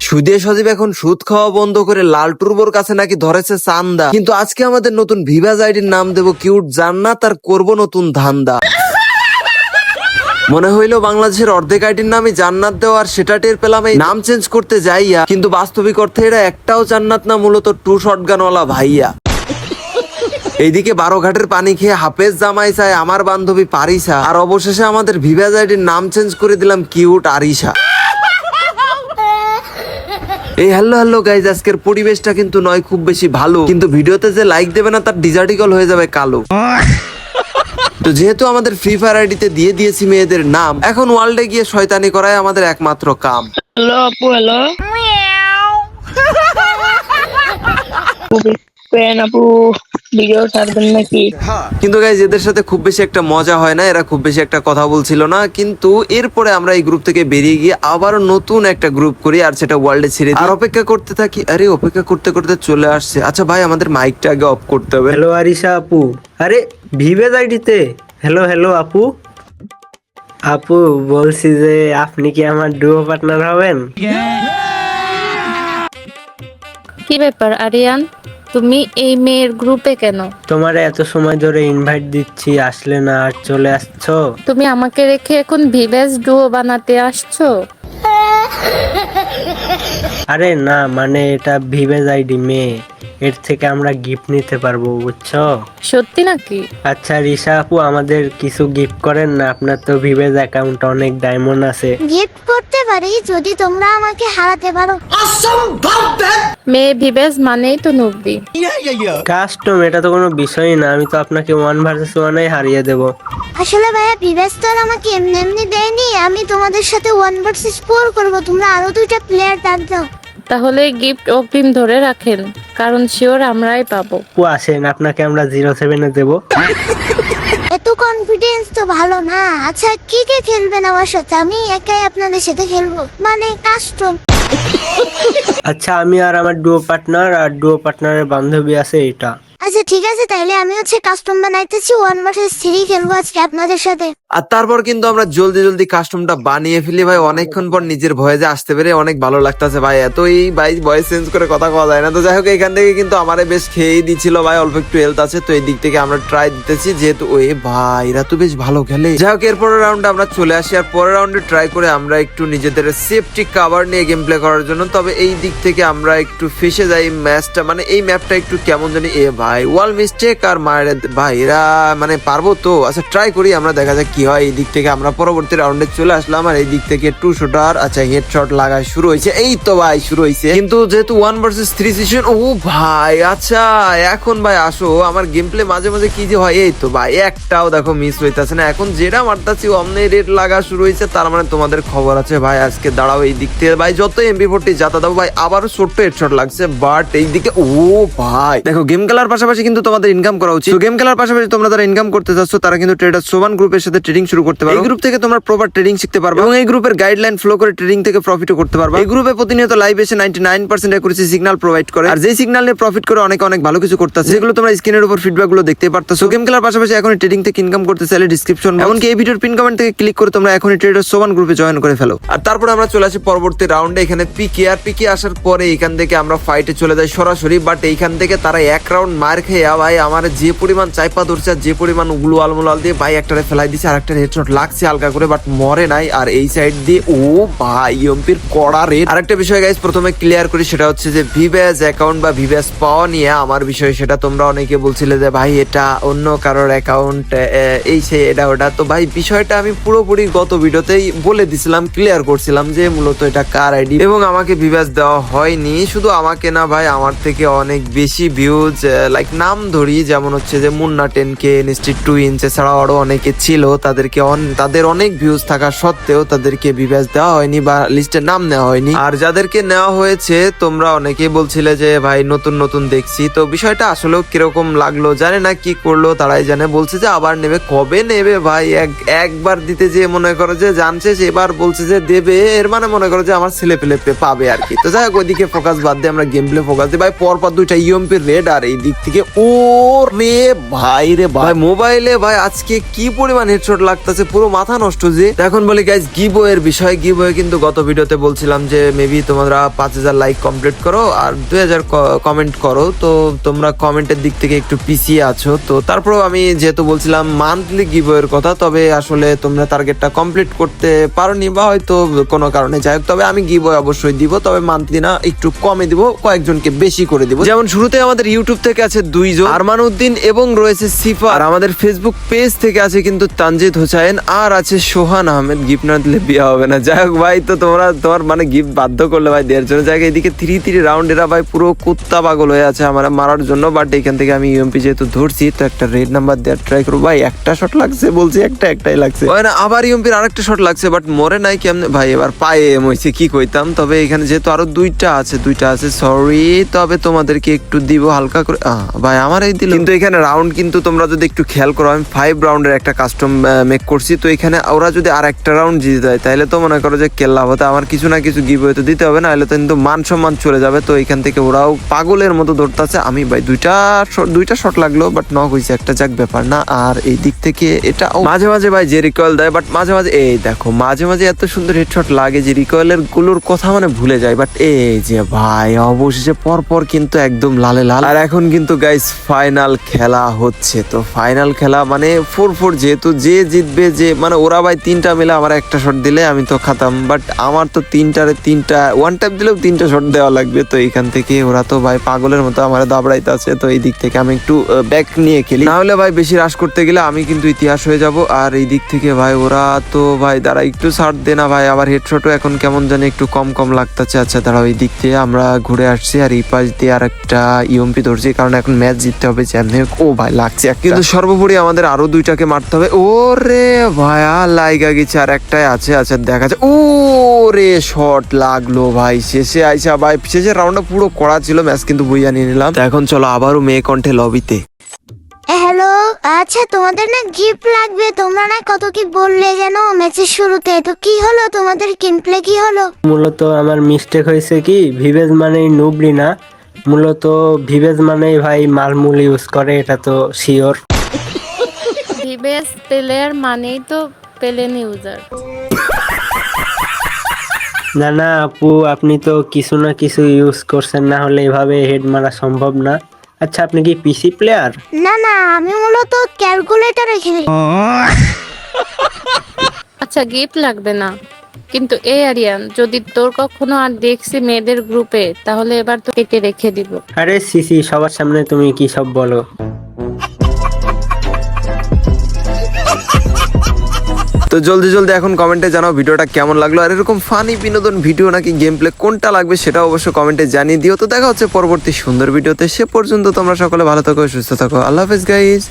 সুদে সজীব এখন সুদ খাওয়া বন্ধ করে লাল টুরবোর কাছে নাকি ধরেছে চান্দা। কিন্তু আজকে আমাদের নতুন ভিভাজ আইডির নাম দেবো কিউট জান্নাত আর করবো নতুন ধান্দা। মনে হইলো বাংলাদেশের অর্ধেক আইডির নামই জান্নাত দেওয়ার, সেটা টের পেলাম এই নাম চেঞ্জ করতে যাইয়া। কিন্তু বাস্তবিক অর্থে এরা একটাও জান্নাত না, মূলত টু শটগানওয়ালা ভাইয়া। এইদিকে 12 ঘাটের পানি খেয়ে হাফেজ জামাই চায় আমার বান্ধবী পারিসা, আর অবশেষে আমাদের ভিভাজ আইডির নাম চেঞ্জ করে দিলাম কিউট আরিশা। এই হ্যালো গাইজ, আজকের পরিবেশটা কিন্তু নয় খুব বেশি ভালো, কিন্তু ভিডিওতে যে লাইক দেবে না তার ডিজার্টিকল হয়ে যাবে কালো। তো যেহেতু আমাদের ফ্রি ফায়ার আইডিতে দিয়ে দিয়েছি মেয়েদের নাম, এখন ওয়ার্ল্ডে গিয়ে শয়তানি করাই আমাদের একমাত্র কাম। হ্যালো আপু, হ্যালো আপু, ভিডিও ছাড়বেন নাকি? কিন্তু গাইজ এদের সাথে খুব বেশি একটা মজা হয় না, এরা খুব বেশি একটা কথা বলছিল না। কিন্তু এরপরে আমরা এই গ্রুপ থেকে বেরিয়ে গিয়ে আবার নতুন একটা গ্রুপ করি, আর সেটা ওয়ার্ল্ডে ছেড়ে দিই। আর অপেক্ষা করতে থাকি। আরে অপেক্ষা করতে করতে চলে আসছে। আচ্ছা ভাই, আমাদের মাইকটা আগে অফ করতে হবে। হ্যালো আরিশা আপু। আরে ভিভেজ আইডিতে হ্যালো আপু। আপু বলছি যে আপনি কি আমার ডুও পার্টনার হবেন? কি ব্যাপার আরিয়ান, তুমি এই মেয়ের গ্রুপে কেন? তোমার এত সময় ধরে ইনভাইট দিচ্ছি, আসলে না আর চলে আসছো। তুমি আমাকে রেখে এখন ভিভেজ ডুও বানাতে আসছো? আরে না, মানে এটা ভিভেজ আইডি মেয়ে, এর থেকে আমরা গিফট নিতে পারবো, বুঝছো? সত্যি নাকি? আচ্ছা রিশা আপু, আমাদের কিছু গিফট করেন না, আপনার তো ভিভেজ অ্যাকাউন্ট অনেক ডায়মন্ড আছে। গিফট করতে পারি যদি তোমরা আমাকে হারাতে পারো। মেয়ে ভিভেজ মানেই তো নুবি। কাস্টম, এটা তো কোনো বিষয়ই না, আমি তো আপনাকে 1 ভার্সেস 1 হারিয়ে দেবো। আসলে ভাইয়া ভিভেজ তো আর আমাকে এমনি এমনি দেয়নি, আমি তোমাদের সাথে 1 ভার্সেস 4 করবো। তোমরা আরো 2টা প্লেয়ার ডাক দাও। তাহলে গিফট অগ্রিম ধরে রাখেন, কারণ শিওর আমরাই পাবো। আপু আসেন, আপনাকে আমরা 07-এ দেবো। এত কনফিডেন্স তো ভালো না। আচ্ছা কে কে খেলবেন আমার সাথে? আমি একাই আপনাদের সাথে খেলবো, মানে কাস্টম। আচ্ছা, আমি আর আমার ডুও পার্টনার আর ডুও পার্টনারের বান্ধবী আছে এটা। আচ্ছা ঠিক আছে, তাইলে আমি কাস্টম বানাইতেছি। 1 ভার্সেস 3 খেলবো আজকে আপনাদের সাথে। আর তারপর কিন্তু আমরা জলদি কাস্টমটা বানিয়ে ফেলি ভাই। অনেকক্ষণ পর নিজের ভয়েসে আসতে পেরে অনেক ভালো লাগতেছে ভাই। এতই ভাই ভয়েস চেঞ্জ করে কথা কওয়া যায় না। তো যাই হোক, এখান থেকে কিন্তু আমারে বেশ খেয়েই দিচ্ছিল ভাই, অল্প একটু হেলথ আছে, তো এই দিক থেকে আমরা ট্রাই দিতেছি, যেহেতু ওই ভাই এরা তো বেশ ভালো খেলে। যাই হোক, এরপরের রাউন্ডে আমরা চলে আসি, আর পরের রাউন্ডে ট্রাই করে আমরা একটু নিজেদের সেফটি কভার নিয়ে গেম প্লে করার জন্য। তবে এই দিক থেকে আমরা একটু ফেসে যাই ম্যাচটা, মানে এই ম্যাপটা একটু কেমন জানি। এ ভাই ওয়াল মিস্টেক আর মায়ের ভাই, এরা মানে পারবো তো? আচ্ছা ট্রাই করি আমরা, দেখা যাক কি হয়। এই দিক থেকে আমরা পরবর্তী রাউন্ডে চলে আসলাম, আর এই দিক থেকে 2 শুটার, আচ্ছা হেডশট লাগা শুরু হয়েছে। এই তো ভাই শুরু হয়েছে, কিন্তু যেহেতু 1 ভার্সেস 3 সিচুয়েশন। ও ভাই আচ্ছা, এখন ভাই আসো, আমার গেম প্লে মাঝে মাঝে কি যে হয়। এই তো ভাই একটাও দেখো মিস হইতাছে না। এখন যেটা মারতাছি অমনে রেড লাগা শুরু হয়েছে, তার মানে তোমাদের খবর আছে ভাই। আজকে দাঁড়াও, এই দিক থেকে ভাই যত MP40 যাতা দাও ভাই, আবারও ছোট্ট হেডশট লাগছে। বাট এই দিকে ও ভাই দেখো, গেম খেলার পাশাপাশি কিন্তু তোমাদের ইনকাম করা উচিত। গেম খেলার পাশাপাশি তোমরা যারা ইনকাম করতে চাচ্ছ, তারা কিন্তু ট্রেডার সোবান গ্রুপের সাথে ট্রেডিং শুরু করতে পারো। এই গ্রুপ থেকে তোমরা প্রপার ট্রেডিং শিখতে পারবে, এবং এই গ্রুপের গাইডলাইন ফলো করে ট্রেডিং থেকে প্রফিটও করতে পারবে। এই গ্রুপে প্রতিনিয়ত লাইভ এসে 99% অ্যাকুরেসি সিগন্যাল প্রোভাইড করে, আর যেই সিগন্যাল নিয়ে প্রফিট করে অনেক ভালো কিছু করতেছে, যেগুলো তোমরা স্ক্রিনের উপর ফিডব্যাক গুলো দেখতে পারতেছো। গেম খেলার পাশাপাশি এখন ট্রেডিং থেকে ইনকাম করতে চাইলে ডিসক্রিপশন, এমনকি এই ভিডিওর পিন কমেন্ট থেকে ক্লিক করে তোমরা এখনই ট্রেডার সোবান গ্রুপে জয়েন করে ফেলো। আর তারপরে আমরা চলে আসি পরবর্তী রাউন্ডে। এখানে পিকে আসার পরে এখান থেকে আমরা ফাইটে চলে যাই সরাসরি। বাট এইখান থেকে তারা 1 রাউন্ড মার খেয়ে ভাই আমার যে পরিমাণ চাইপা ধরছে, যে পরিমাণ উগুলো আলমুলাল দিয়ে ভাই একটারে ফেলাই দিছে, আর একটা হেডশট লাগছে হালকা করে, বাট মরে নাই। আর এই সাইড দিয়ে ও ভাই এমপির কড়া রেড। আরেকটা বিষয় গাইস প্রথমে ক্লিয়ার করি, সেটা হচ্ছে যে ভিভ্যাজ অ্যাকাউন্ট বা ভিভ্যাজ পাওয়া নিয়ে আমার বিষয়, সেটা তোমরা অনেকে বলছিলে যে ভাই এটা অন্য কারোর অ্যাকাউন্ট, এই সে এটা ওটা। তো ভাই বিষয়টা আমি পুরোপুরি গত ভিডিওতেই বলে দিছিলাম, ক্লিয়ার করছিলাম যে মূলত এটা কার আইডি, এবং আমাকে ভিভ্যাজ দেওয়া হয়নি। শুধু আমাকে না ভাই, আমার থেকে অনেক বেশি ভিউজ, লাইক নাম ধরি যেমন হচ্ছে যে মুন্না 10K, নিশ্চিত 2 ইঞ্চ, এছাড়াও আরো অনেকে ছিল, তাদের অনেক ভিউজ থাকা সত্ত্বেও তাদেরকে ভিভ্যাজ দেওয়া হয়নি বা লিস্টে নাম নেওয়া হয়নি। আর যাদেরকে নেওয়া হয়েছে তোমরা অনেকেই বলছিলে যে ভাই নতুন দেখছি। তো বিষয়টা আসলেও কিরকম লাগলো জানে না, কি করলো তারাই জানে। বলছে যে আবার নেবে, কবে নেবে ভাই? একবার দিতে যে মনে করো যে জানছে, এবার বলছে যে দেবে, এর মানে মনে করো যে আমার ছেলে পেলে পাবে আর কি। তো যাই হোক, ওইদিকে ফোকাস বাদ দিয়ে আমরা গেম প্লে ফোকাস দিই ভাই। পরপর 2টা ইএমপির রেড, আর এই দিক থেকে। ও রে ভাই রে ভাই, মোবাইলে ভাই আজকে কি পরিমাণ হেডশট লাগতেছে, পুরো মাথা নষ্ট যে। তো এখন বলি গাইজ গিভ এর বিষয়। গিভ কিন্তু গত ভিডিওতে বলছিলাম যে মেবি তোমরা 5000 লাইক কমপ্লিট করো আর 2000 কমেন্ট করো। তো তোমরা কমেন্টের দিক থেকে একটু পিছিয়ে আছো। তো তারপরেও আমি যেহেতু বলছিলাম মান্থলি গিভ এর কথা, তবে আসলে তোমরা টার্গেটটা কমপ্লিট করতে পারোনি বা হয়তো কোনো কারণে, যাই হোক তবে আমি গিভ অবশ্যই দিব, তবে মান্থলি না, একটু কমে দিব, কয়েকজনকে বেশি করে দিব। যেমন শুরুতে আমাদের ইউটিউব থেকে আছে 2 জন, আরমান উদ্দিন এবং রয়েছে সিফা। আর আমাদের ফেসবুক পেজ থেকে আছে কিন্তু তানজিদ হোসাইন আর আছে সোহান আহমেদ। গিফট না দিলে বিয়ে হবে না। যাই হোক ভাই, তো তোমার মানে গিফট বাধ্য করলে ভাই দেওয়ার জন্য। জায়গায় এদিকে 3 রাউন্ড এরা ভাই পুরো কুত্তা পাগল হয়ে আছে আমার মারার জন্য। বাট এখান থেকে আমি ইউএমপি যেহেতু ধরছি, তো একটা রেড নাম্বার দেওয়ার ট্রাই করবো। ভাই একটা শট লাগছে, বলছি একটাই লাগছে, না আবার ইউএমপির আরেকটা শট লাগছে, বাট মরে নাই কেমনে ভাই, এবার পায়ে এম হয়েছে কি কইতাম। তবে এখানে যেহেতু আরো দুইটা আছে সরি, তবে তোমাদেরকে একটু দিব হালকা করে। ভাই আমার এই দিল, কিন্তু এখানে রাউন্ড কিন্তু তোমরা যদি একটু খেয়াল করো, আমি 5 রাউন্ডের একটা কাস্টম মেক করছি। তো এখানে ওরা যদি আর একটা রাউন্ড জিতে দেয়, তাহলে তো মনে করো যে কেল্লা হতে আমার কিছু না কিছু গিভ হয়তো দিতে হবে, না হলে তো কিন্তু মান সম্মান চলে যাবে। তো এখান থেকে ওরাও পাগলের মতো ধরতেছে। আমি ভাই দুইটা শট লাগলো, বাট নক হয়েছে একটা, যাক ব্যাপার না। আর এই দিক থেকে এটা মাঝে মাঝে ভাই যে রিকয়েল দেয়, বাট মাঝে মাঝে এই দেখো মাঝে মাঝে এত সুন্দর হেডশট লাগে যে রিকয়েলের গুলোর কথা মানে ভুলে যায়। বাট এই যে ভাই অবশেষে পরপর কিন্তু একদম লালে লাল। আর এখন কিন্তু গাইস ফাইনাল খেলা হচ্ছে। তো ফাইনাল খেলা মানে 4-4, যেহেতু যে জিতবে, যে মানে ওরা ভাই 3টা মিলে আমার একটা শট দিলে আমি তো খাতাম, বাট আমার তো 3টা ওয়ান ট্যাপ দিলেও 3টা শট দেওয়া লাগবে। তো এখান থেকে ওরা তো ভাই পাগলের মতো আমার দাবড়াইতে আছে। তো এই দিক থেকে আমি একটু ব্যাক নিয়ে খেলি, না হলে ভাই বেশি রাশ করতে গেলে আমি কিন্তু ইতিহাস হয়ে যাব। আর এই দিক থেকে ভাই ওরা তো ভাই দাঁড়া একটু ছাড় দে না ভাই, আবার হেডশটও এখন কেমন জানি একটু কম লাগতেছে। আচ্ছা দাঁড়াও, এই দিক দিয়ে আমরা ঘুরে আসছি আর এই পাশ দিয়ে আর একটা ইউএমপি ধরছি, কারণ এখন ম্যাচ জিততে হবে যেমনি। ও ভাই লাগছে, কিন্তু সর্বোপরি আমাদের আরো 2টাকে মারতে হবে। ও রে ভাইয়া লাইগা গেছে, আর একটাই আছে। আচ্ছা দেখা যায়, ও রে শট লাগলো ভাই শেষে আইসা। ভাই শেষের রাউন্ডটা পুরো কড়া ছিল, ম্যাচ কিন্তু বইয়া নিয়ে নিলাম। তো এখন চলো আবারও মেয়ে কণ্ঠে লবিতে। হ্যালো, আচ্ছা তোমাদের না গিফট লাগবে, তোমরা না কত কি বললে যেন ম্যাচের শুরুতে, তো কি হলো তোমাদের গেমপ্লে কি হলো? মূলত আমার মিস্টেক হয়েছে কি, ভিভেজ মানেই নুবলি না, মূলত ভিভেজ মানেই ভাই মালমূল ইউজ করে, এটা তো শিওর। ভিভেস প্লেয়ার মানেই তো পেলেন ইউজার। না না আপু, আপনি তো কিছু না কিছু ইউজ করছেন, না হলে এভাবে হেড মারা সম্ভব না। আচ্ছা আপনি কি পিসি প্লেয়ার? না আমি মূলত ক্যালকুলেটরে খেলি। আচ্ছা গিফট লাগবে না, কিন্তু এই আরিয়ান যদি তোর কখনো আর দেখছি মেয়েদের গ্রুপে, তাহলে এবার তো কেটে রেখে দিব। আরে সিসি, সবার সামনে তুমি কি সব বলো? তো জলদি এখন কমেন্টে জানাও ভিডিওটা কেমন লাগলো, আর এরকম ফানি বিনোদন ভিডিও নাকি গেম প্লে কোনটা লাগবে সেটা অবশ্যই কমেন্টে জানিয়ে দিও। তো দেখা হচ্ছে পরবর্তী সুন্দর ভিডিওতে, সে পর্যন্ত তোমরা সকলে ভালো থাকো, সুস্থ থাকো, আল্লাহ হাফেজ গাইস।